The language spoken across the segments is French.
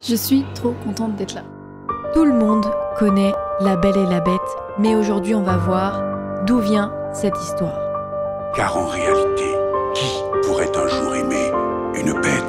Je suis trop contente d'être là. Tout le monde connaît La Belle et la Bête, mais aujourd'hui on va voir d'où vient cette histoire. Car en réalité, qui pourrait un jour aimer une bête ?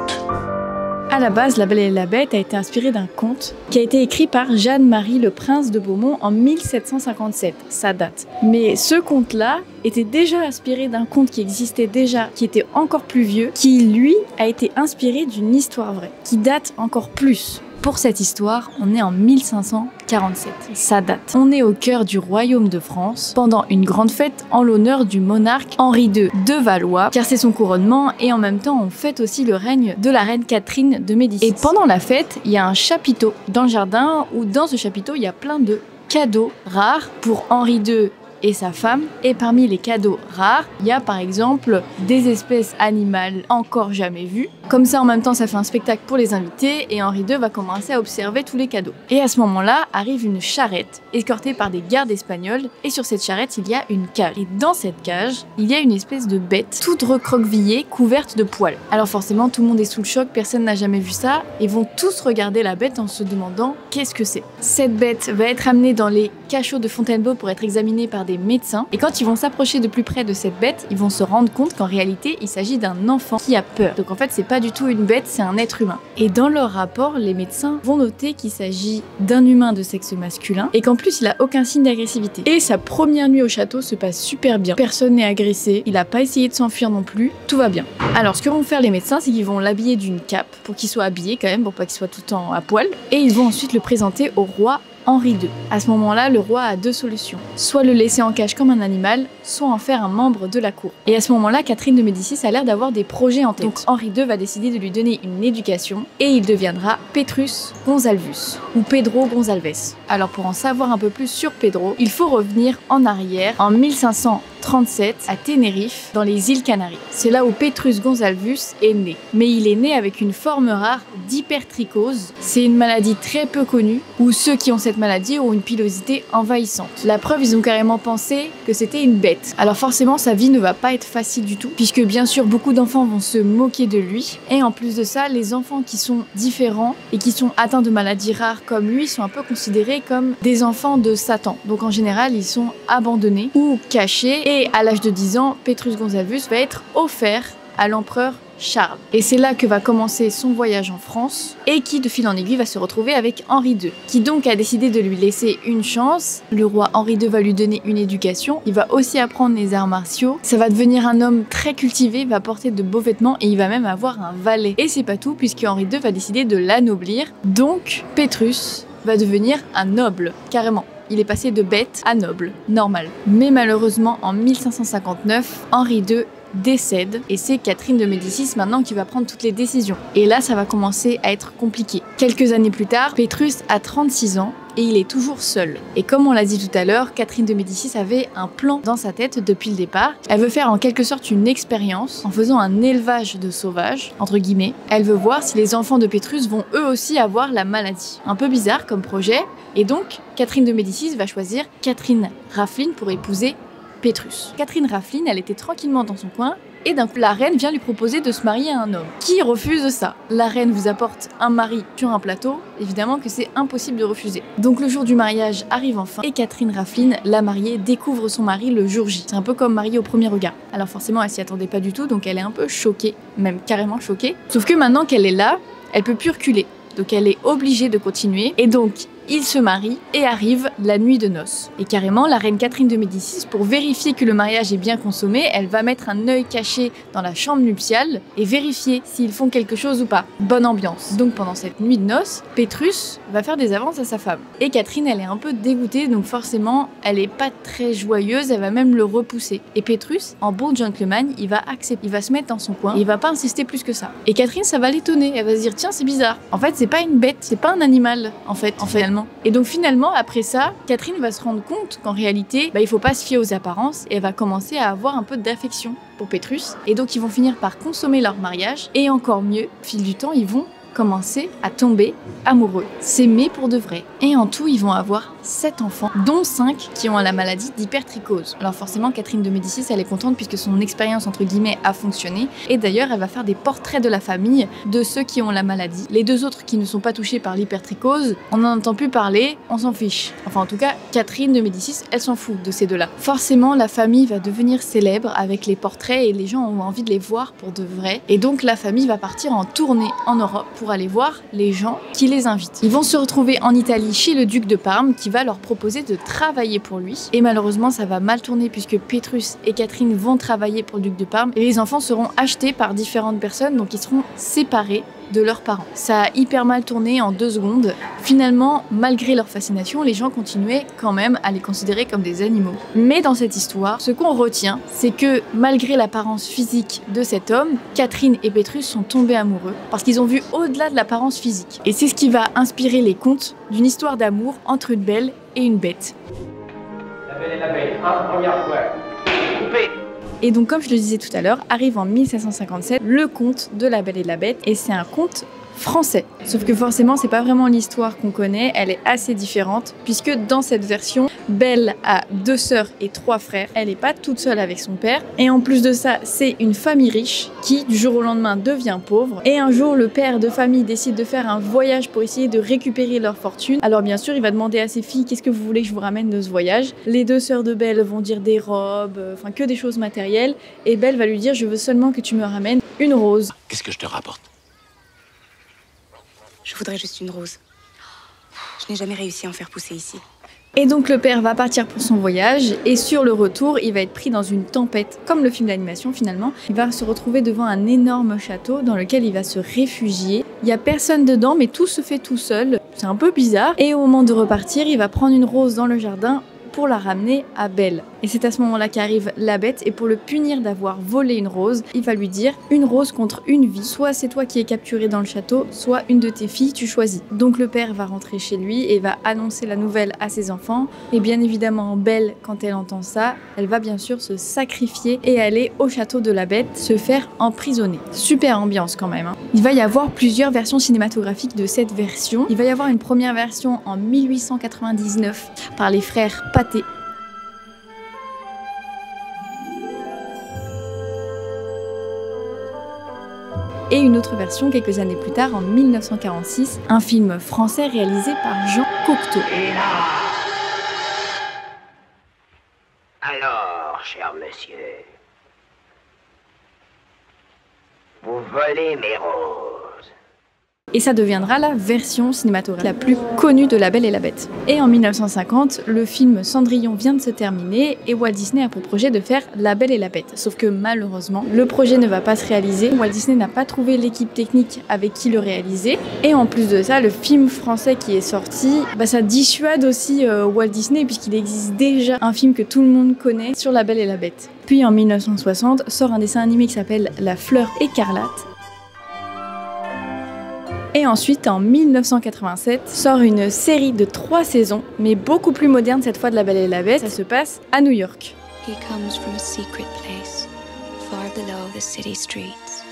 À la base, La Belle et la Bête a été inspirée d'un conte qui a été écrit par Jeanne-Marie le Prince de Beaumont en 1757, ça date. Mais ce conte-là était déjà inspiré d'un conte qui existait déjà, qui était encore plus vieux, qui lui a été inspiré d'une histoire vraie, qui date encore plus. Pour cette histoire, on est en 1547, ça date. On est au cœur du royaume de France, pendant une grande fête en l'honneur du monarque Henri II de Valois, car c'est son couronnement, et en même temps on fête aussi le règne de la reine Catherine de Médicis. Et pendant la fête, il y a un chapiteau dans le jardin, où dans ce chapiteau, il y a plein de cadeaux rares pour Henri II et sa femme. Et parmi les cadeaux rares, il y a par exemple des espèces animales encore jamais vues. Comme ça, en même temps, ça fait un spectacle pour les invités et Henri II va commencer à observer tous les cadeaux. Et à ce moment-là, arrive une charrette escortée par des gardes espagnols et sur cette charrette, il y a une cage. Et dans cette cage, il y a une espèce de bête toute recroquevillée, couverte de poils. Alors forcément, tout le monde est sous le choc, personne n'a jamais vu ça et vont tous regarder la bête en se demandant qu'est-ce que c'est. Cette bête va être amenée dans les cachots de Fontainebleau pour être examinée par des médecins. Et quand ils vont s'approcher de plus près de cette bête, ils vont se rendre compte qu'en réalité, il s'agit d'un enfant qui a peur. Donc en fait, c'est pas du tout une bête, c'est un être humain. Et dans leur rapport, les médecins vont noter qu'il s'agit d'un humain de sexe masculin et qu'en plus, il a aucun signe d'agressivité. Et sa première nuit au château se passe super bien. Personne n'est agressé, il a pas essayé de s'enfuir non plus, tout va bien. Alors ce que vont faire les médecins, c'est qu'ils vont l'habiller d'une cape pour qu'il soit habillé quand même, pour pas qu'il soit tout le temps à poil. Et ils vont ensuite le présenter au roi Henri II. À ce moment-là, le roi a deux solutions. Soit le laisser en cage comme un animal, soit en faire un membre de la cour. Et à ce moment-là, Catherine de Médicis a l'air d'avoir des projets en tête. Donc Henri II va décider de lui donner une éducation et il deviendra Petrus Gonzalvus ou Pedro Gonzalves. Alors pour en savoir un peu plus sur Pedro, il faut revenir en arrière en 1537 à Tenerife, dans les îles Canaries. C'est là où Petrus Gonzalvus est né. Mais il est né avec une forme rare d'hypertrichose. C'est une maladie très peu connue où ceux qui ont cette maladie ont une pilosité envahissante. La preuve, ils ont carrément pensé que c'était une bête. Alors forcément, sa vie ne va pas être facile du tout, puisque bien sûr, beaucoup d'enfants vont se moquer de lui. Et en plus de ça, les enfants qui sont différents et qui sont atteints de maladies rares comme lui sont un peu considérés comme des enfants de Satan. Donc en général, ils sont abandonnés ou cachés. Et à l'âge de 10 ans, Petrus Gonzalvus va être offert à l'empereur Charles. Et c'est là que va commencer son voyage en France et qui, de fil en aiguille, va se retrouver avec Henri II, qui donc a décidé de lui laisser une chance. Le roi Henri II va lui donner une éducation. Il va aussi apprendre les arts martiaux. Ça va devenir un homme très cultivé, va porter de beaux vêtements et il va même avoir un valet. Et c'est pas tout, puisque Henri II va décider de l'anoblir. Donc, Petrus va devenir un noble, carrément. Il est passé de bête à noble, normal. Mais malheureusement, en 1559, Henri II décède et c'est Catherine de Médicis maintenant qui va prendre toutes les décisions. Et là, ça va commencer à être compliqué. Quelques années plus tard, Petrus a 36 ans et il est toujours seul. Et comme on l'a dit tout à l'heure, Catherine de Médicis avait un plan dans sa tête depuis le départ. Elle veut faire en quelque sorte une expérience en faisant un élevage de sauvages, entre guillemets. Elle veut voir si les enfants de Petrus vont eux aussi avoir la maladie. Un peu bizarre comme projet. Et donc, Catherine de Médicis va choisir Catherine Raffeline pour épouser Petrus. Catherine Raffeline, elle était tranquillement dans son coin et d'un coup la reine vient lui proposer de se marier à un homme. Qui refuse ça? La reine vous apporte un mari sur un plateau, évidemment que c'est impossible de refuser. Donc le jour du mariage arrive enfin et Catherine Raffeline, la mariée, découvre son mari le jour J. C'est un peu comme mariée au premier regard. Alors forcément elle s'y attendait pas du tout, donc elle est un peu choquée, même carrément choquée. Sauf que maintenant qu'elle est là, elle peut plus reculer. Donc elle est obligée de continuer et donc ils se marient et arrive la nuit de noces. Et carrément, la reine Catherine de Médicis, pour vérifier que le mariage est bien consommé, elle va mettre un œil caché dans la chambre nuptiale et vérifier s'ils font quelque chose ou pas. Bonne ambiance. Donc pendant cette nuit de noces, Petrus va faire des avances à sa femme. Et Catherine, elle est un peu dégoûtée, donc forcément, elle est pas très joyeuse, elle va même le repousser. Et Petrus, en bon gentleman, il va accepter, il va se mettre dans son coin, et il va pas insister plus que ça. Et Catherine, ça va l'étonner, elle va se dire, tiens, c'est bizarre. En fait, c'est pas une bête, c'est pas un animal, en fait, finalement. Et donc finalement, après ça, Catherine va se rendre compte qu'en réalité, il faut pas se fier aux apparences et elle va commencer à avoir un peu d'affection pour Petrus. Et donc ils vont finir par consommer leur mariage et encore mieux, au fil du temps, ils vont commencer à tomber amoureux, s'aimer pour de vrai. Et en tout, ils vont avoir 7 enfants, dont 5 qui ont la maladie d'hypertrichose. Alors forcément, Catherine de Médicis, elle est contente puisque son expérience entre guillemets a fonctionné. Et d'ailleurs, elle va faire des portraits de la famille de ceux qui ont la maladie. Les 2 autres qui ne sont pas touchés par l'hypertrichose, on n'en entend plus parler, on s'en fiche. Enfin en tout cas, Catherine de Médicis, elle s'en fout de ces 2-là. Forcément, la famille va devenir célèbre avec les portraits et les gens ont envie de les voir pour de vrai. Et donc la famille va partir en tournée en Europe pour aller voir les gens qui les invitent. Ils vont se retrouver en Italie chez le duc de Parme qui va leur proposer de travailler pour lui. Et malheureusement, ça va mal tourner puisque Pétrus et Catherine vont travailler pour le duc de Parme et les enfants seront achetés par différentes personnes, donc ils seront séparés de leurs parents. Ça a hyper mal tourné en 2 secondes. Finalement, malgré leur fascination, les gens continuaient quand même à les considérer comme des animaux. Mais dans cette histoire, ce qu'on retient, c'est que malgré l'apparence physique de cet homme, Catherine et Pétrus sont tombés amoureux parce qu'ils ont vu au-delà de l'apparence physique. Et c'est ce qui va inspirer les contes d'une histoire d'amour entre une belle et une bête. La Belle et la Bête, première fois. Coupé. Et donc, comme je le disais tout à l'heure, arrive en 1757 le conte de La Belle et la Bête, et c'est un conte français. Sauf que forcément, c'est pas vraiment l'histoire qu'on connaît, elle est assez différente, puisque dans cette version, Belle a 2 sœurs et 3 frères, elle n'est pas toute seule avec son père, et en plus de ça, c'est une famille riche qui, du jour au lendemain, devient pauvre, et un jour, le père de famille décide de faire un voyage pour essayer de récupérer leur fortune. Alors bien sûr, il va demander à ses filles, qu'est-ce que vous voulez que je vous ramène de ce voyage? Les 2 sœurs de Belle vont dire des robes, enfin que des choses matérielles, et Belle va lui dire, je veux seulement que tu me ramènes une rose. Qu'est-ce que je te rapporte? Je voudrais juste une rose. Je n'ai jamais réussi à en faire pousser ici. Et donc le père va partir pour son voyage et sur le retour, il va être pris dans une tempête, comme le film d'animation finalement. Il va se retrouver devant un énorme château dans lequel il va se réfugier. Il n'y a personne dedans, mais tout se fait tout seul. C'est un peu bizarre. Et au moment de repartir, il va prendre une rose dans le jardin pour la ramener à Belle. Et c'est à ce moment-là qu'arrive la bête, et pour le punir d'avoir volé une rose, il va lui dire une rose contre une vie. Soit c'est toi qui es capturé dans le château, soit une de tes filles, tu choisis. Donc le père va rentrer chez lui et va annoncer la nouvelle à ses enfants. Et bien évidemment, Belle, quand elle entend ça, elle va bien sûr se sacrifier et aller au château de la bête, se faire emprisonner. Super ambiance quand même, hein. Il va y avoir plusieurs versions cinématographiques de cette version. Il va y avoir une première version en 1899 par les frères Pathé. Et une autre version quelques années plus tard, en 1946, un film français réalisé par Jean Cocteau. Alors, cher monsieur, vous volez mes roses. Et ça deviendra la version cinématographique la plus connue de La Belle et la Bête. Et en 1950, le film Cendrillon vient de se terminer et Walt Disney a pour projet de faire La Belle et la Bête. Sauf que malheureusement, le projet ne va pas se réaliser. Walt Disney n'a pas trouvé l'équipe technique avec qui le réaliser. Et en plus de ça, le film français qui est sorti, ça dissuade aussi Walt Disney puisqu'il existe déjà un film que tout le monde connaît sur La Belle et la Bête. Puis en 1960, sort un dessin animé qui s'appelle La Fleur écarlate. Et ensuite, en 1987, sort une série de 3 saisons, mais beaucoup plus moderne cette fois de La Belle et la Bête. Ça se passe à New York. He comes from a secret place, far below the city streets,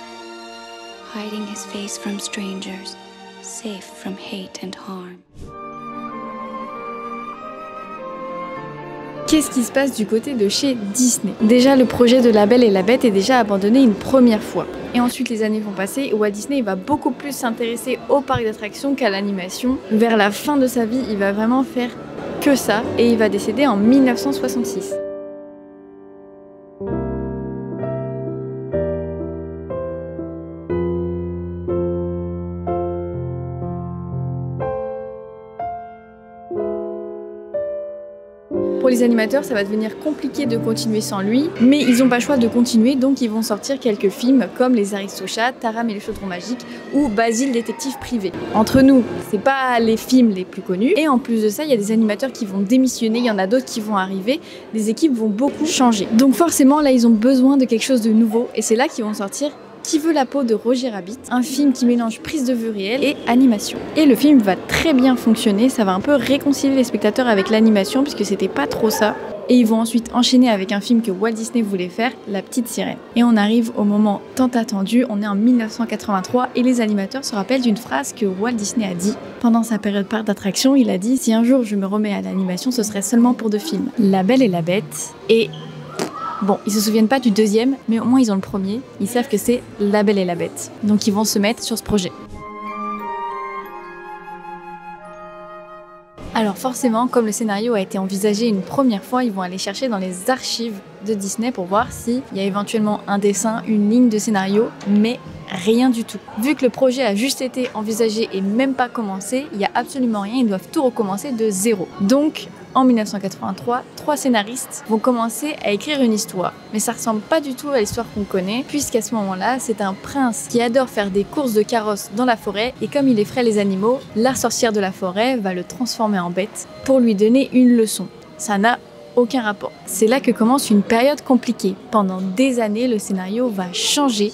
hiding his face from strangers, safe from hate and harm. Qu'est-ce qui se passe du côté de chez Disney? Déjà, le projet de La Belle et la Bête est déjà abandonné une première fois. Et ensuite, les années vont passer et Walt Disney va beaucoup plus s'intéresser au parc d'attractions qu'à l'animation. Vers la fin de sa vie, il va vraiment faire que ça et il va décéder en 1966. Pour les animateurs, ça va devenir compliqué de continuer sans lui, mais ils n'ont pas le choix de continuer, donc ils vont sortir quelques films comme Les Aristochats, Taram et le Chaudron Magique ou Basile détective privé. Entre nous, c'est pas les films les plus connus, et en plus de ça, il y a des animateurs qui vont démissionner, il y en a d'autres qui vont arriver, les équipes vont beaucoup changer. Donc forcément, là, ils ont besoin de quelque chose de nouveau, et c'est là qu'ils vont sortir Qui veut la peau de Roger Rabbit, un film qui mélange prise de vue réelle et animation. Et le film va très bien fonctionner, ça va un peu réconcilier les spectateurs avec l'animation puisque c'était pas trop ça. et ils vont ensuite enchaîner avec un film que Walt Disney voulait faire, La Petite Sirène. Et on arrive au moment tant attendu, on est en 1983 et les animateurs se rappellent d'une phrase que Walt Disney a dit pendant sa période parc d'attraction. Il a dit « Si un jour je me remets à l'animation, ce serait seulement pour 2 films, La Belle et la Bête et... » Bon, ils se souviennent pas du deuxième, mais au moins ils ont le premier. Ils savent que c'est La Belle et la Bête. Donc ils vont se mettre sur ce projet. Alors forcément, comme le scénario a été envisagé une première fois, ils vont aller chercher dans les archives de Disney pour voir s'il y a éventuellement un dessin, une ligne de scénario, mais rien du tout. Vu que le projet a juste été envisagé et même pas commencé, il n'y a absolument rien, ils doivent tout recommencer de zéro. Donc, en 1983, 3 scénaristes vont commencer à écrire une histoire. Mais ça ressemble pas du tout à l'histoire qu'on connaît, puisqu'à ce moment-là, c'est un prince qui adore faire des courses de carrosses dans la forêt, et comme il effraie les animaux, la sorcière de la forêt va le transformer en bête pour lui donner une leçon. Ça n'a aucun rapport. C'est là que commence une période compliquée. Pendant des années, le scénario va changer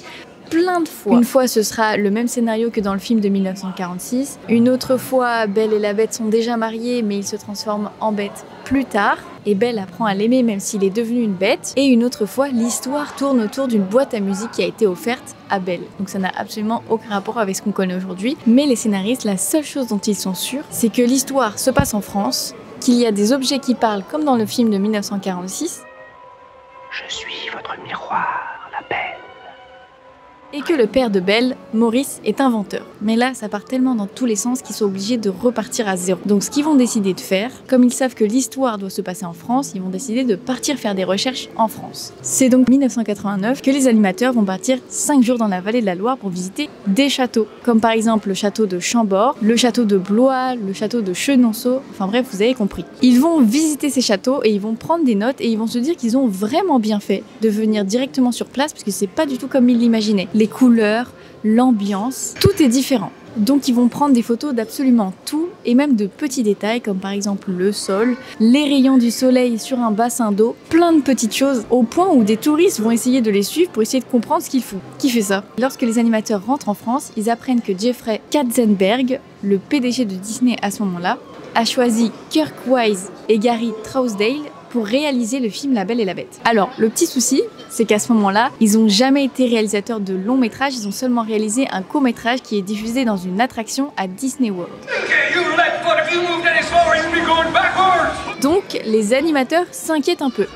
plein de fois. Une fois, ce sera le même scénario que dans le film de 1946. Une autre fois, Belle et la Bête sont déjà mariés, mais ils se transforment en bête plus tard. Et Belle apprend à l'aimer même s'il est devenu une bête. Et une autre fois, l'histoire tourne autour d'une boîte à musique qui a été offerte à Belle. Donc ça n'a absolument aucun rapport avec ce qu'on connaît aujourd'hui. Mais les scénaristes, la seule chose dont ils sont sûrs, c'est que l'histoire se passe en France, qu'il y a des objets qui parlent comme dans le film de 1946. Je suis votre miroir, la Belle. Et que le père de Belle, Maurice, est inventeur. Mais là, ça part tellement dans tous les sens qu'ils sont obligés de repartir à zéro. Donc ce qu'ils vont décider de faire, comme ils savent que l'histoire doit se passer en France, ils vont décider de partir faire des recherches en France. C'est donc 1989 que les animateurs vont partir 5 jours dans la vallée de la Loire pour visiter des châteaux. Comme par exemple le château de Chambord, le château de Blois, le château de Chenonceau, enfin bref, vous avez compris. Ils vont visiter ces châteaux et ils vont prendre des notes et ils vont se dire qu'ils ont vraiment bien fait de venir directement sur place parce que c'est pas du tout comme ils l'imaginaient. Les couleurs, l'ambiance, tout est différent. Donc ils vont prendre des photos d'absolument tout et même de petits détails comme par exemple le sol, les rayons du soleil sur un bassin d'eau, plein de petites choses au point où des touristes vont essayer de les suivre pour essayer de comprendre ce qu'ils font. Qui fait ça? Lorsque les animateurs rentrent en France, ils apprennent que Jeffrey Katzenberg, le PDG de Disney à ce moment-là, a choisi Kirk Wise et Gary Trousdale pour réaliser le film La Belle et la Bête. Alors, le petit souci, c'est qu'à ce moment-là, ils n'ont jamais été réalisateurs de long métrage, ils ont seulement réalisé un court métrage qui est diffusé dans une attraction à Disney World. Donc, les animateurs s'inquiètent un peu.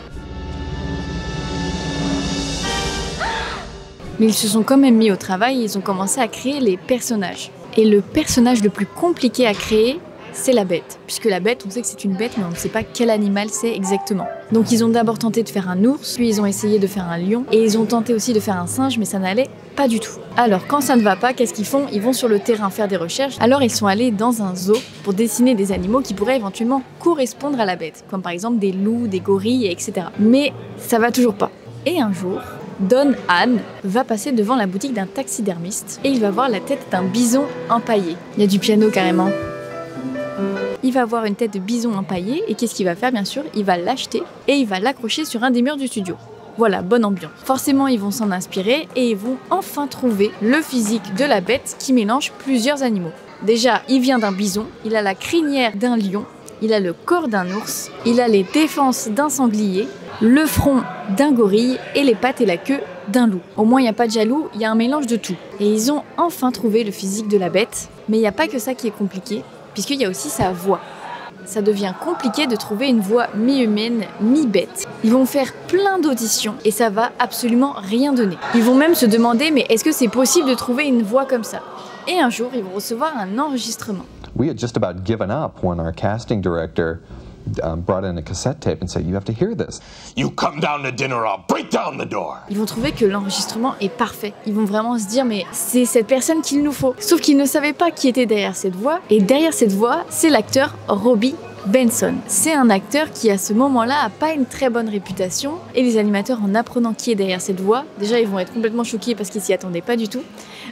Mais ils se sont quand même mis au travail et ils ont commencé à créer les personnages. Et le personnage le plus compliqué à créer, c'est la bête. Puisque la bête, on sait que c'est une bête, mais on ne sait pas quel animal c'est exactement. Donc ils ont d'abord tenté de faire un ours, puis ils ont essayé de faire un lion, et ils ont tenté aussi de faire un singe, mais ça n'allait pas du tout. Alors quand ça ne va pas, qu'est-ce qu'ils font? Ils vont sur le terrain faire des recherches. Alors ils sont allés dans un zoo pour dessiner des animaux qui pourraient éventuellement correspondre à la bête, comme par exemple des loups, des gorilles, etc. Mais ça va toujours pas. Et un jour, Don Han va passer devant la boutique d'un taxidermiste et il va voir la tête d'un bison empaillé. Il y a du piano carrément. Il va avoir une tête de bison empaillé et qu'est-ce qu'il va faire bien sûr? Il va l'acheter et il va l'accrocher sur un des murs du studio. Voilà, bonne ambiance. Forcément, ils vont s'en inspirer et ils vont enfin trouver le physique de la bête qui mélange plusieurs animaux. Déjà, il vient d'un bison, il a la crinière d'un lion, il a le corps d'un ours, il a les défenses d'un sanglier, le front d'un gorille et les pattes et la queue d'un loup. Au moins, il n'y a pas de jaloux, il y a un mélange de tout. Et ils ont enfin trouvé le physique de la bête, mais il n'y a pas que ça qui est compliqué, puisqu'il y a aussi sa voix. Ça devient compliqué de trouver une voix mi-humaine, mi-bête. Ils vont faire plein d'auditions et ça va absolument rien donner. Ils vont même se demander, mais est-ce que c'est possible de trouver une voix comme ça? Et un jour, ils vont recevoir un enregistrement. We had just about given up when our casting director brought in a cassette tape and said, "You have to hear this." You come down to dinner, I'll break down the door. Ils vont trouver que l'enregistrement est parfait. Ils vont vraiment se dire, mais c'est cette personne qu'il nous faut. Sauf qu'ils ne savaient pas qui était derrière cette voix. Et derrière cette voix, c'est l'acteur Robby Benson. C'est un acteur qui à ce moment-là a pas une très bonne réputation. Et les animateurs, en apprenant qui est derrière cette voix, déjà ils vont être complètement choqués parce qu'ils s'y attendaient pas du tout.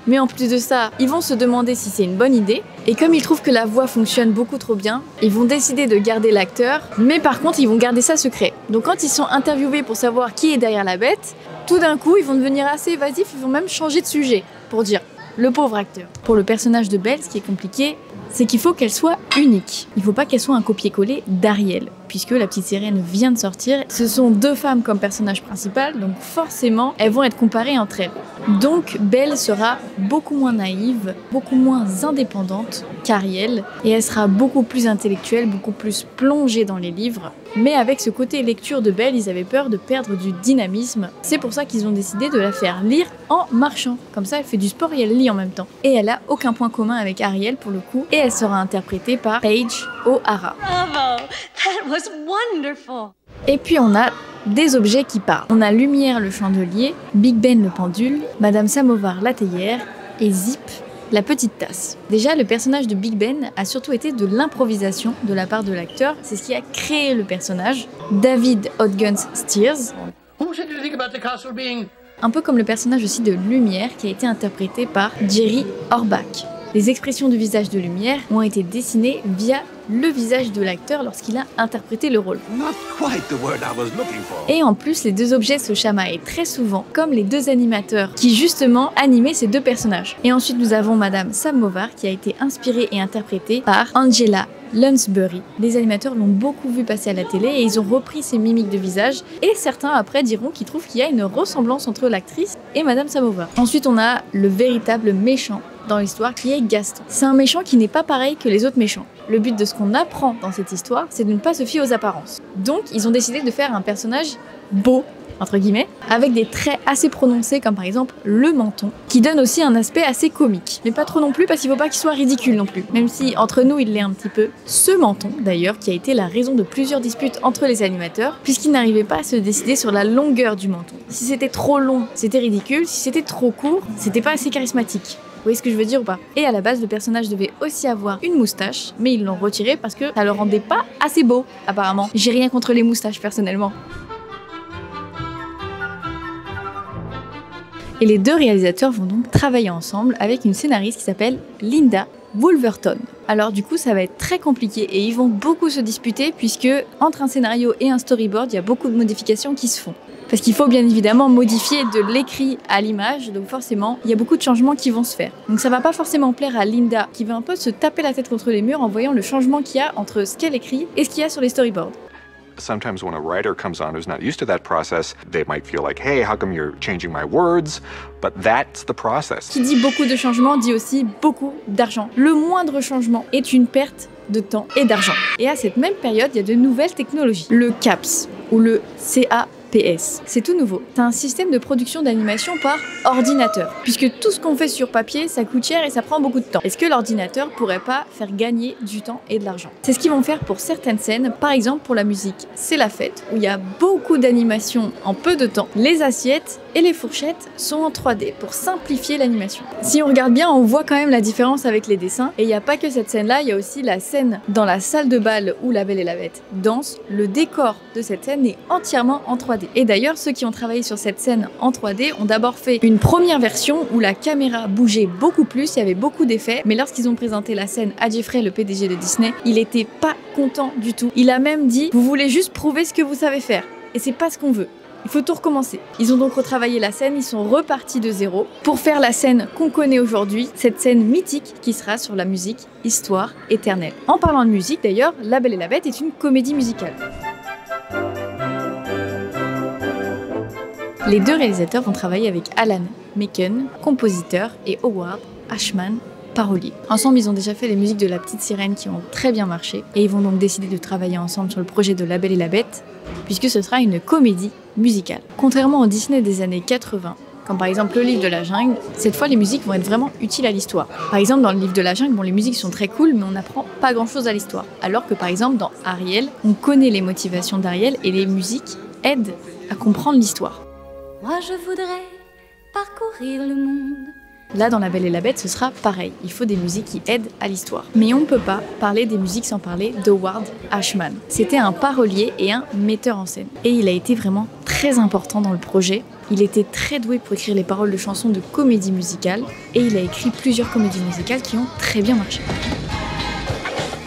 Mais en plus de ça, ils vont se demander si c'est une bonne idée. Et comme ils trouvent que la voix fonctionne beaucoup trop bien, ils vont décider de garder l'acteur. Mais par contre, ils vont garder ça secret. Donc quand ils sont interviewés pour savoir qui est derrière la bête, tout d'un coup, ils vont devenir assez évasifs. Ils vont même changer de sujet pour dire le pauvre acteur. Pour le personnage de Belle, ce qui est compliqué, c'est qu'il faut qu'elle soit unique. Il ne faut pas qu'elle soit un copier-coller d'Ariel, puisque La Petite Sirène vient de sortir. Ce sont 2 femmes comme personnage principal, donc forcément, elles vont être comparées entre elles. Donc Belle sera beaucoup moins naïve, beaucoup moins indépendante qu'Ariel, et elle sera beaucoup plus intellectuelle, beaucoup plus plongée dans les livres. Mais avec ce côté lecture de Belle, ils avaient peur de perdre du dynamisme. C'est pour ça qu'ils ont décidé de la faire lire en marchant. Comme ça, elle fait du sport et elle lit en même temps. Et elle a aucun point commun avec Ariel pour le coup, et elle sera interprétée par Paige O'Hara. Bravo! That was wonderful! Et puis on a des objets qui parlent. On a Lumière le chandelier, Big Ben le pendule, Madame Samovar la théière et Zip la petite tasse. Déjà, le personnage de Big Ben a surtout été de l'improvisation de la part de l'acteur. C'est ce qui a créé le personnage. David Hotguns Steers. Un peu comme le personnage aussi de Lumière qui a été interprété par Jerry Orbach. Les expressions du visage de Lumière ont été dessinées via le visage de l'acteur lorsqu'il a interprété le rôle. Et en plus, les 2 objets se chamaillent très souvent, comme les 2 animateurs qui justement animaient ces 2 personnages. Et ensuite, nous avons Madame Samovar qui a été inspirée et interprétée par Angela Lansbury. Les animateurs l'ont beaucoup vu passer à la télé et ils ont repris ses mimiques de visage. Et certains après diront qu'ils trouvent qu'il y a une ressemblance entre l'actrice et Madame Samovar. Ensuite, on a le véritable méchant dans l'histoire qui est Gaston. C'est un méchant qui n'est pas pareil que les autres méchants. Le but de ce qu'on apprend dans cette histoire, c'est de ne pas se fier aux apparences. Donc, ils ont décidé de faire un personnage beau, entre guillemets, avec des traits assez prononcés, comme par exemple le menton, qui donne aussi un aspect assez comique. Mais pas trop non plus, parce qu'il ne faut pas qu'il soit ridicule non plus, même si entre nous il l'est un petit peu. Ce menton, d'ailleurs, qui a été la raison de plusieurs disputes entre les animateurs, puisqu'ils n'arrivaient pas à se décider sur la longueur du menton. Si c'était trop long, c'était ridicule, si c'était trop court, c'était pas assez charismatique. Vous voyez ce que je veux dire ou pas? Et à la base, le personnage devait aussi avoir une moustache, mais ils l'ont retiré parce que ça le rendait pas assez beau, apparemment. J'ai rien contre les moustaches, personnellement. Et les 2 réalisateurs vont donc travailler ensemble avec une scénariste qui s'appelle Linda Wolverton. Alors du coup, ça va être très compliqué et ils vont beaucoup se disputer puisque entre un scénario et un storyboard, il y a beaucoup de modifications qui se font. Parce qu'il faut bien évidemment modifier de l'écrit à l'image, donc forcément, il y a beaucoup de changements qui vont se faire. Donc ça va pas forcément plaire à Linda, qui va un peu se taper la tête contre les murs en voyant le changement qu'il y a entre ce qu'elle écrit et ce qu'il y a sur les storyboards. Sometimes when a writer comes on who's not used to that process, they might feel like, hey, how come you're changing my words? But that's the process. Qui dit beaucoup de changements dit aussi beaucoup d'argent. Le moindre changement est une perte de temps et d'argent. Et à cette même période, il y a de nouvelles technologies. Le CAPS, ou le CAPS. C'est tout nouveau. C'est un système de production d'animation par ordinateur. Puisque tout ce qu'on fait sur papier, ça coûte cher et ça prend beaucoup de temps. Est-ce que l'ordinateur pourrait pas faire gagner du temps et de l'argent? C'est ce qu'ils vont faire pour certaines scènes. Par exemple, pour la musique, c'est la fête, où il y a beaucoup d'animation en peu de temps. Les assiettes et les fourchettes sont en 3D pour simplifier l'animation. Si on regarde bien, on voit quand même la différence avec les dessins. Et il n'y a pas que cette scène-là, il y a aussi la scène dans la salle de bal où La Belle et la Bête danse. Le décor de cette scène est entièrement en 3D. Et d'ailleurs, ceux qui ont travaillé sur cette scène en 3D ont d'abord fait une première version où la caméra bougeait beaucoup plus, il y avait beaucoup d'effets. Mais lorsqu'ils ont présenté la scène à Jeffrey, le PDG de Disney, il était pas content du tout. Il a même dit « Vous voulez juste prouver ce que vous savez faire. Et c'est pas ce qu'on veut. » Il faut tout recommencer. Ils ont donc retravaillé la scène, ils sont repartis de zéro pour faire la scène qu'on connaît aujourd'hui, cette scène mythique qui sera sur la musique Histoire éternelle. En parlant de musique d'ailleurs, La Belle et la Bête est une comédie musicale. Les 2 réalisateurs vont travailler avec Alan Menken, compositeur, et Howard Ashman, parolier. Ensemble, ils ont déjà fait les musiques de La Petite Sirène qui ont très bien marché, et ils vont donc décider de travailler ensemble sur le projet de La Belle et la Bête, puisque ce sera une comédie musicale. Contrairement au Disney des années 80, comme par exemple le livre de la jungle, cette fois les musiques vont être vraiment utiles à l'histoire. Par exemple dans le livre de la jungle, les musiques sont très cool, mais on n'apprend pas grand chose à l'histoire. Alors que par exemple dans Ariel, on connaît les motivations d'Ariel et les musiques aident à comprendre l'histoire. Moi je voudrais parcourir le monde. Là, dans La Belle et la Bête, ce sera pareil. Il faut des musiques qui aident à l'histoire. Mais on ne peut pas parler des musiques sans parler d'Howard Ashman. C'était un parolier et un metteur en scène. Et il a été vraiment très important dans le projet. Il était très doué pour écrire les paroles de chansons de comédie musicale. Et il a écrit plusieurs comédies musicales qui ont très bien marché.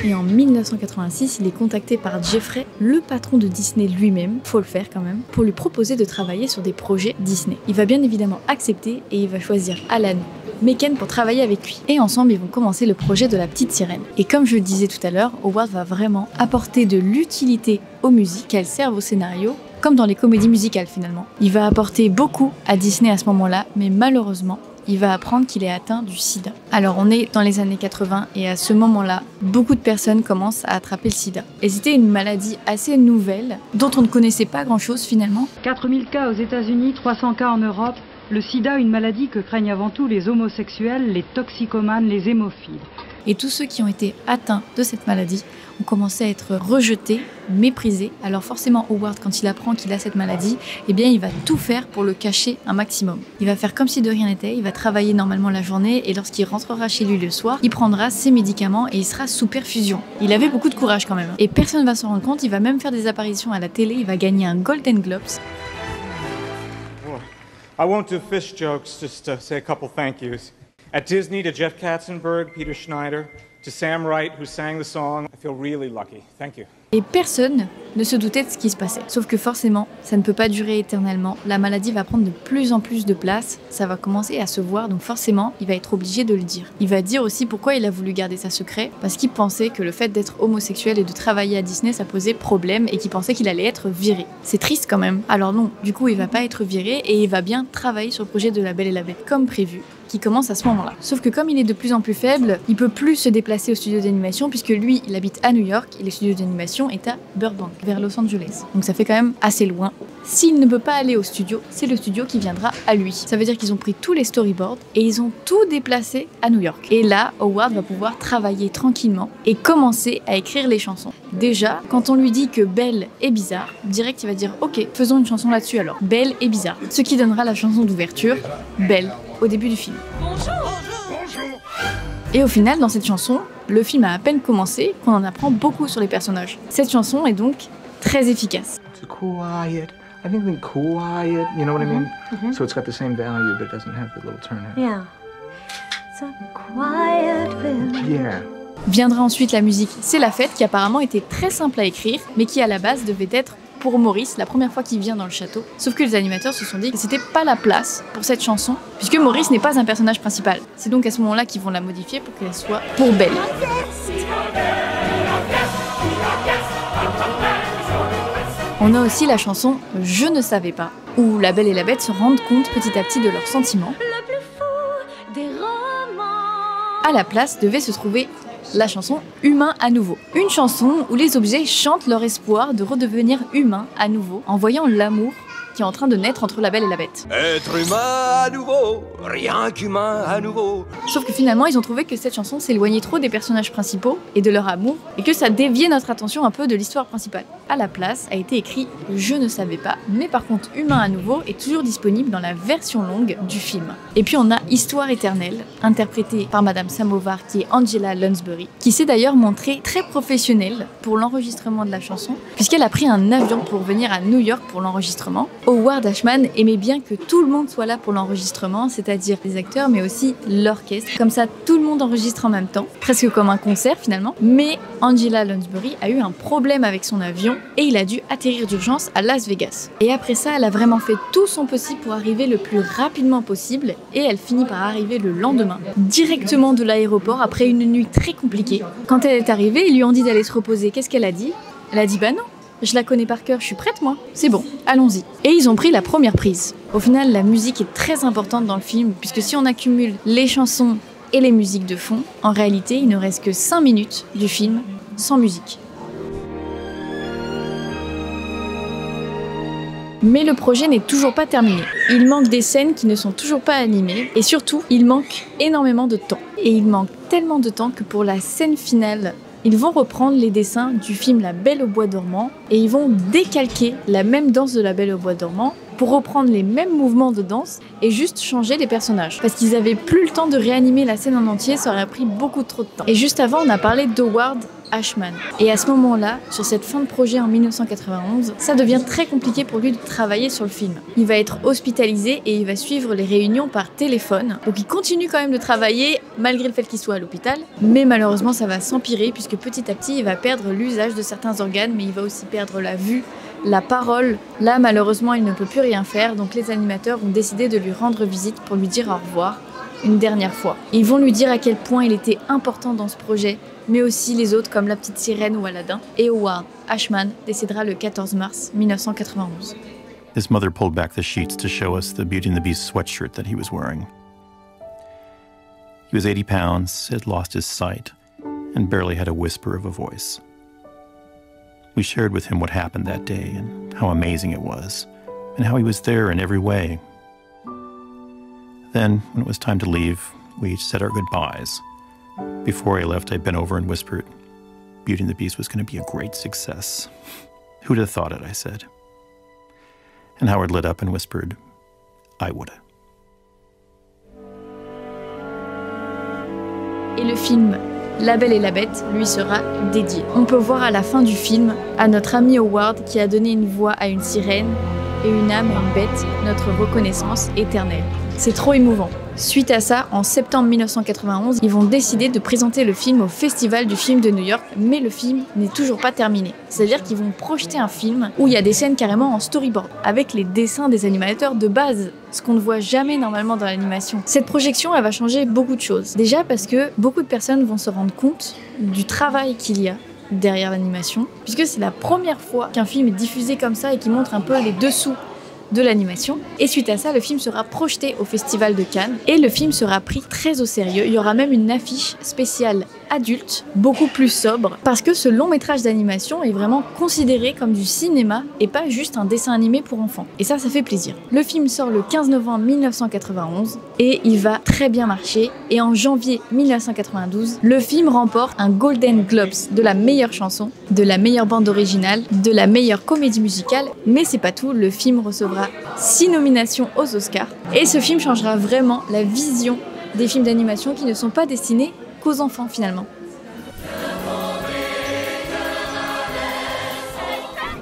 Et en 1986, il est contacté par Jeffrey, le patron de Disney lui-même, faut le faire quand même, pour lui proposer de travailler sur des projets Disney. Il va bien évidemment accepter et il va choisir Alan Meken pour travailler avec lui. Et ensemble, ils vont commencer le projet de la petite sirène. Et comme je le disais tout à l'heure, Howard va vraiment apporter de l'utilité aux musiques, qu'elles servent au scénario, comme dans les comédies musicales finalement. Il va apporter beaucoup à Disney à ce moment-là, mais malheureusement, il va apprendre qu'il est atteint du sida. Alors on est dans les années 80 et à ce moment-là, beaucoup de personnes commencent à attraper le sida. Et c'était une maladie assez nouvelle, dont on ne connaissait pas grand-chose finalement. 4000 cas aux États-Unis, 300 cas en Europe. Le sida, une maladie que craignent avant tout les homosexuels, les toxicomanes, les hémophiles. Et tous ceux qui ont été atteints de cette maladie ont commencé à être rejetés, méprisés. Alors forcément, Howard, quand il apprend qu'il a cette maladie, eh bien, il va tout faire pour le cacher un maximum. Il va faire comme si de rien n'était, il va travailler normalement la journée et lorsqu'il rentrera chez lui le soir, il prendra ses médicaments et il sera sous perfusion. Il avait beaucoup de courage quand même. Et personne ne va s'en rendre compte, il va même faire des apparitions à la télé, il va gagner un Golden Globes. I won't do fish jokes, just say a couple thank yous. At Disney, to Jeff Katzenberg, Peter Schneider, to Sam Wright, who sang the song. I feel really lucky. Thank you. Et personne ne se doutait de ce qui se passait. Sauf que forcément, ça ne peut pas durer éternellement. La maladie va prendre de plus en plus de place, ça va commencer à se voir, donc forcément, il va être obligé de le dire. Il va dire aussi pourquoi il a voulu garder ça secret, parce qu'il pensait que le fait d'être homosexuel et de travailler à Disney, ça posait problème et qu'il pensait qu'il allait être viré. C'est triste quand même. Alors non, du coup, il va pas être viré et il va bien travailler sur le projet de La Belle et la Bête comme prévu, qui commence à ce moment-là. Sauf que comme il est de plus en plus faible, il peut plus se déplacer au studio d'animation puisque lui, il habite à New York et les studios d'animation est à Burbank, vers Los Angeles. Donc ça fait quand même assez loin. S'il ne peut pas aller au studio, c'est le studio qui viendra à lui. Ça veut dire qu'ils ont pris tous les storyboards et ils ont tout déplacé à New York. Et là, Howard va pouvoir travailler tranquillement et commencer à écrire les chansons. Déjà, quand on lui dit que Belle est bizarre, direct il va dire ok, faisons une chanson là-dessus alors. Belle est bizarre. Ce qui donnera la chanson d'ouverture, Belle, au début du film. Bonjour. Et au final, dans cette chanson, le film a à peine commencé qu'on en apprend beaucoup sur les personnages. Cette chanson est donc très efficace. It's quiet. I think quiet, you know what I mean? So it's got the same value, but it doesn't have the little turn. Yeah. It's a quiet village. Yeah. Viendra ensuite la musique C'est la fête, qui apparemment était très simple à écrire, mais qui à la base devait être pour Maurice, la première fois qu'il vient dans le château. Sauf que les animateurs se sont dit que c'était pas la place pour cette chanson, puisque Maurice n'est pas un personnage principal. C'est donc à ce moment-là qu'ils vont la modifier pour qu'elle soit pour Belle. On a aussi la chanson Je ne savais pas, où la Belle et la Bête se rendent compte petit à petit de leurs sentiments. Le plus fou des romans. À la place devait se trouver la chanson Humain à nouveau. Une chanson où les objets chantent leur espoir de redevenir humains à nouveau en voyant l'amour qui est en train de naître entre la Belle et la Bête. Être humain à nouveau, rien qu'humain à nouveau. Sauf que finalement, ils ont trouvé que cette chanson s'éloignait trop des personnages principaux et de leur amour, et que ça déviait notre attention un peu de l'histoire principale. À la place, a été écrit Je ne savais pas, mais par contre, Humain à nouveau est toujours disponible dans la version longue du film. Et puis on a Histoire éternelle, interprétée par Madame Samovar, qui est Angela Lansbury, qui s'est d'ailleurs montrée très professionnelle pour l'enregistrement de la chanson, puisqu'elle a pris un avion pour venir à New York pour l'enregistrement. Howard Ashman aimait bien que tout le monde soit là pour l'enregistrement, c'est-à-dire les acteurs, mais aussi l'orchestre. Comme ça, tout le monde enregistre en même temps, presque comme un concert finalement. Mais Angela Lansbury a eu un problème avec son avion et il a dû atterrir d'urgence à Las Vegas. Et après ça, elle a vraiment fait tout son possible pour arriver le plus rapidement possible et elle finit par arriver le lendemain, directement de l'aéroport après une nuit très compliquée. Quand elle est arrivée, ils lui ont dit d'aller se reposer. Qu'est-ce qu'elle a dit? Elle a dit bah non. Je la connais par cœur, je suis prête moi. C'est bon, allons-y. Et ils ont pris la première prise. Au final, la musique est très importante dans le film, puisque si on accumule les chansons et les musiques de fond, en réalité, il ne reste que 5 minutes du film sans musique. Mais le projet n'est toujours pas terminé. Il manque des scènes qui ne sont toujours pas animées, et surtout, il manque énormément de temps. Et il manque tellement de temps que pour la scène finale, ils vont reprendre les dessins du film La Belle au bois dormant et ils vont décalquer la même danse de La Belle au bois dormant pour reprendre les mêmes mouvements de danse et juste changer les personnages. Parce qu'ils avaient plus le temps de réanimer la scène en entier, ça aurait pris beaucoup trop de temps. Et juste avant, on a parlé d'Howard Ashman. Et à ce moment-là, sur cette fin de projet en 1991, ça devient très compliqué pour lui de travailler sur le film. Il va être hospitalisé et il va suivre les réunions par téléphone. Donc il continue quand même de travailler malgré le fait qu'il soit à l'hôpital. Mais malheureusement, ça va s'empirer puisque petit à petit, il va perdre l'usage de certains organes, mais il va aussi perdre la vue, la parole. Là, malheureusement, il ne peut plus rien faire. Donc les animateurs vont décider de lui rendre visite pour lui dire au revoir. une dernière fois. Ils vont lui dire à quel point il était important dans ce projet, mais aussi les autres comme La Petite Sirène ou Aladdin. Et Howard Ashman décédera le 14 mars 1991. His mother pulled back the sheets to show us the Beauty and the Beast sweatshirt that he was wearing. He was 80 pounds, had lost his sight, and barely had a whisper of a voice. We shared with him what happened that day and how amazing it was, and how he was there in every way. Then, when it was time to leave, we each said our goodbyes. Before I left, I bent over and whispered, Beauty and the Beast was going to be a great success. Who'd have thought it, I said. And Howard lit up and whispered, I woulda. Et le film La Belle et la Bête lui sera dédié. On peut voir à la fin du film à notre ami Howard qui a donné une voix à une sirène et une âme à une bête, notre reconnaissance éternelle. C'est trop émouvant. Suite à ça, en septembre 1991, ils vont décider de présenter le film au Festival du film de New York, mais le film n'est toujours pas terminé. C'est-à-dire qu'ils vont projeter un film où il y a des scènes carrément en storyboard, avec les dessins des animateurs de base, ce qu'on ne voit jamais normalement dans l'animation. Cette projection, elle va changer beaucoup de choses. Déjà parce que beaucoup de personnes vont se rendre compte du travail qu'il y a derrière l'animation, puisque c'est la première fois qu'un film est diffusé comme ça et qui montre un peu les dessous de l'animation. Et suite à ça, le film sera projeté au Festival de Cannes et le film sera pris très au sérieux. Il y aura même une affiche spéciale adulte, beaucoup plus sobre, parce que ce long métrage d'animation est vraiment considéré comme du cinéma et pas juste un dessin animé pour enfants. Et ça fait plaisir. Le film sort le 15 novembre 1991 et il va très bien marcher. Et en janvier 1992, le film remporte un Golden Globes de la meilleure chanson, de la meilleure bande originale, de la meilleure comédie musicale. Mais c'est pas tout, le film recevra 6 nominations aux Oscars. Et ce film changera vraiment la vision des films d'animation qui ne sont pas destinés qu'aux enfants finalement.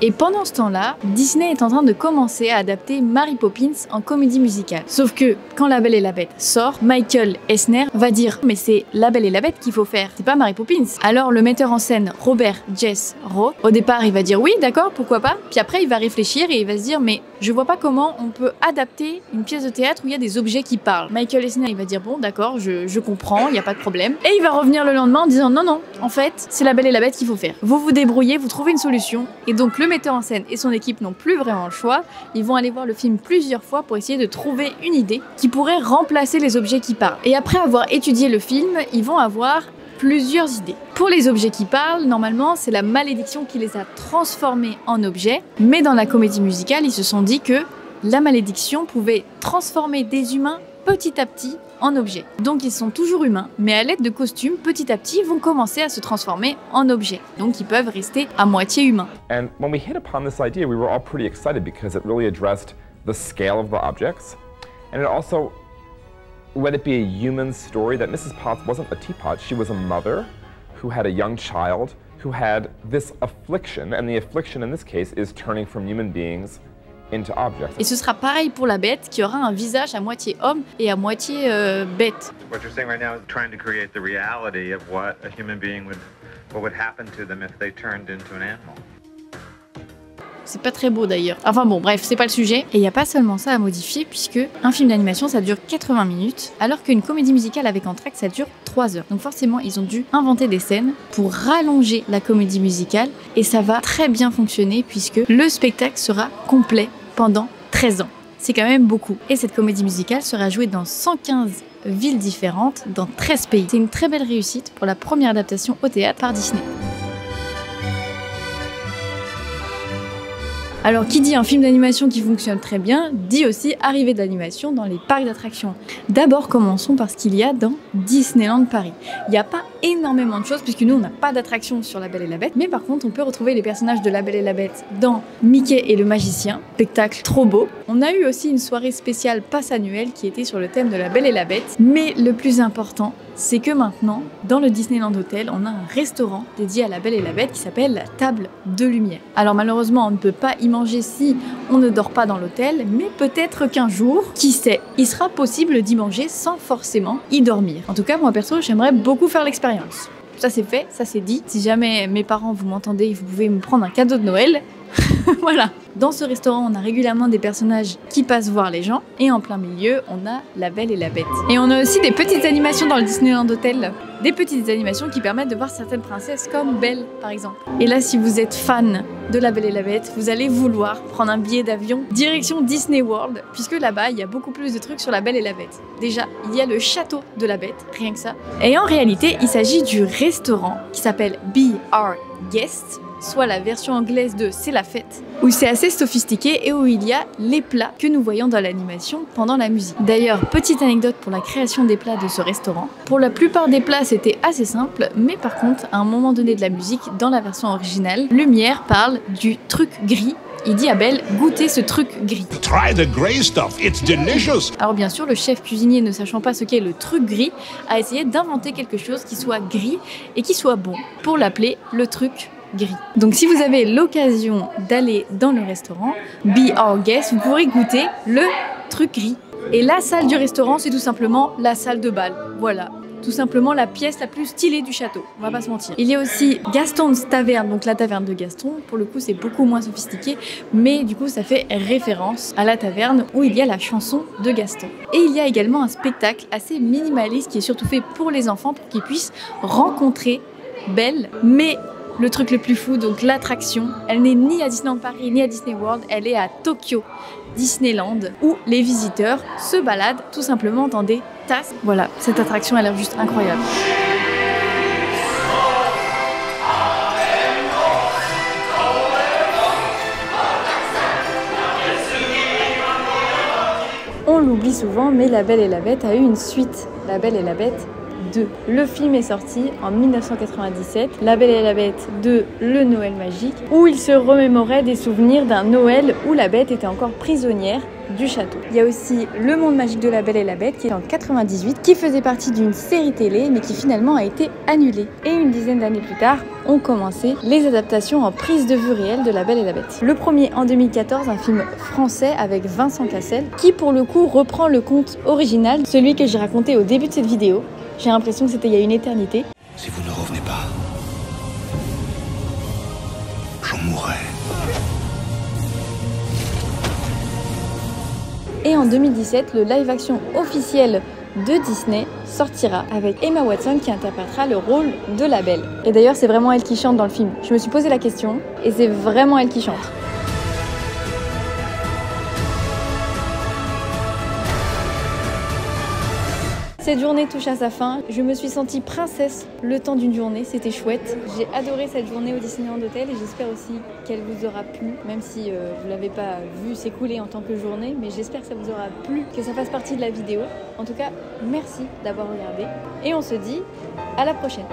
Et pendant ce temps-là, Disney est en train de commencer à adapter Mary Poppins en comédie musicale. Sauf que quand La Belle et la Bête sort, Michael Eisner va dire « Mais c'est La Belle et la Bête qu'il faut faire, c'est pas Mary Poppins ». Alors le metteur en scène Robert Jess Rowe, au départ il va dire « Oui, d'accord, pourquoi pas ». Puis après il va réfléchir et il va se dire « Mais je vois pas comment on peut adapter une pièce de théâtre où il y a des objets qui parlent ». Michael Eisner il va dire « Bon, d'accord, je comprends, il y a pas de problème ». Et il va revenir le lendemain en disant « Non, non, en fait, c'est La Belle et la Bête qu'il faut faire. Vous vous débrouillez, vous trouvez une solution ». Et donc le metteur en scène et son équipe n'ont plus vraiment le choix. Ils vont aller voir le film plusieurs fois pour essayer de trouver une idée qui pourrait remplacer les objets qui parlent. Et après avoir étudié le film, ils vont avoir plusieurs idées. Pour les objets qui parlent, normalement, c'est la malédiction qui les a transformés en objets. Mais dans la comédie musicale, ils se sont dit que la malédiction pouvait transformer des humains petit à petit en objets. Donc ils sont toujours humains, mais à l'aide de costumes, petit à petit, vont commencer à se transformer en objets. Donc ils peuvent rester à moitié humains. And when we hit upon this idea, we were all pretty excited because it really addressed the scale of the objects. And it also let it be a human story that Mrs. Potts wasn't a teapot, she was a mother who had a young child who had this affliction, and the affliction in this case is turning from human beings into objects. Et ce sera pareil pour la bête qui aura un visage à moitié homme et à moitié bête. What you're saying right now is trying to create the reality of what a human being would happen to them if they turned into an animal. C'est pas très beau d'ailleurs. Enfin bon, bref, c'est pas le sujet. Et il n'y a pas seulement ça à modifier, puisque un film d'animation, ça dure 80 minutes, alors qu'une comédie musicale avec entracte, ça dure 3 heures. Donc forcément, ils ont dû inventer des scènes pour rallonger la comédie musicale, et ça va très bien fonctionner, puisque le spectacle sera complet pendant 13 ans. C'est quand même beaucoup. Et cette comédie musicale sera jouée dans 115 villes différentes, dans 13 pays. C'est une très belle réussite pour la première adaptation au théâtre par Disney. Alors qui dit un film d'animation qui fonctionne très bien, dit aussi arrivée d'animation dans les parcs d'attractions. D'abord commençons par ce qu'il y a dans Disneyland Paris. Il n'y a pas énormément de choses puisque nous on n'a pas d'attraction sur La Belle et la Bête, mais par contre on peut retrouver les personnages de La Belle et la Bête dans Mickey et le Magicien, spectacle trop beau. On a eu aussi une soirée spéciale passe annuelle qui était sur le thème de La Belle et la Bête, mais le plus important, c'est que maintenant, dans le Disneyland Hotel, on a un restaurant dédié à La Belle et la Bête qui s'appelle la Table de Lumière. Alors malheureusement, on ne peut pas y manger si on ne dort pas dans l'hôtel, mais peut-être qu'un jour, qui sait, il sera possible d'y manger sans forcément y dormir. En tout cas, moi perso, j'aimerais beaucoup faire l'expérience. Ça c'est fait, ça c'est dit. Si jamais mes parents vous m'entendez, vous pouvez me prendre un cadeau de Noël. Voilà. Dans ce restaurant, on a régulièrement des personnages qui passent voir les gens. Et en plein milieu, on a La Belle et la Bête. Et on a aussi des petites animations dans le Disneyland Hotel. Des petites animations qui permettent de voir certaines princesses comme Belle, par exemple. Et là, si vous êtes fan de La Belle et la Bête, vous allez vouloir prendre un billet d'avion direction Disney World, puisque là-bas, il y a beaucoup plus de trucs sur La Belle et la Bête. Déjà, il y a le château de la Bête, rien que ça. Et en réalité, il s'agit du restaurant qui s'appelle Be Our Guest, soit la version anglaise de C'est la fête, où c'est assez sophistiqué et où il y a les plats que nous voyons dans l'animation pendant la musique. D'ailleurs, petite anecdote pour la création des plats de ce restaurant. Pour la plupart des plats, c'était assez simple, mais par contre, à un moment donné de la musique, dans la version originale, Lumière parle du truc gris. Il dit à Belle, goûtez ce truc gris. Try the grey stuff, it's delicious. Alors bien sûr, le chef cuisinier, ne sachant pas ce qu'est le truc gris, a essayé d'inventer quelque chose qui soit gris et qui soit bon, pour l'appeler le truc gris. Donc si vous avez l'occasion d'aller dans le restaurant Be Our Guest, vous pourrez goûter le truc gris. Et la salle du restaurant, c'est tout simplement la salle de bal. Voilà. Tout simplement la pièce la plus stylée du château, on va pas se mentir. Il y a aussi Gaston's Taverne, donc la taverne de Gaston. Pour le coup, c'est beaucoup moins sophistiqué, mais du coup, ça fait référence à la taverne où il y a la chanson de Gaston. Et il y a également un spectacle assez minimaliste qui est surtout fait pour les enfants, pour qu'ils puissent rencontrer Belle, mais le truc le plus fou, donc l'attraction, elle n'est ni à Disneyland Paris ni à Disney World, elle est à Tokyo Disneyland, où les visiteurs se baladent tout simplement dans des tasses. Voilà, cette attraction a l'air juste incroyable. On l'oublie souvent, mais La Belle et la Bête a eu une suite, La Belle et la Bête 2. Le film est sorti en 1997, La Belle et la Bête 2, Le Noël magique, où il se remémorait des souvenirs d'un Noël où la Bête était encore prisonnière du château. Il y a aussi Le Monde magique de La Belle et la Bête qui est en 98, qui faisait partie d'une série télé mais qui finalement a été annulée. Et une dizaine d'années plus tard, ont commencé les adaptations en prise de vue réelle de La Belle et la Bête. Le premier en 2014, un film français avec Vincent Cassel, qui pour le coup reprend le conte original, celui que j'ai raconté au début de cette vidéo. J'ai l'impression que c'était il y a une éternité. Si vous ne revenez pas, j'en mourrai. Et en 2017, le live-action officiel de Disney sortira avec Emma Watson qui interprétera le rôle de la Belle. Et d'ailleurs, c'est vraiment elle qui chante dans le film. Je me suis posé la question et c'est vraiment elle qui chante. Cette journée touche à sa fin. Je me suis sentie princesse le temps d'une journée, c'était chouette. J'ai adoré cette journée au Disneyland Hotel et j'espère aussi qu'elle vous aura plu, même si vous ne l'avez pas vu s'écouler en tant que journée, mais j'espère que ça vous aura plu, que ça fasse partie de la vidéo. En tout cas, merci d'avoir regardé et on se dit à la prochaine.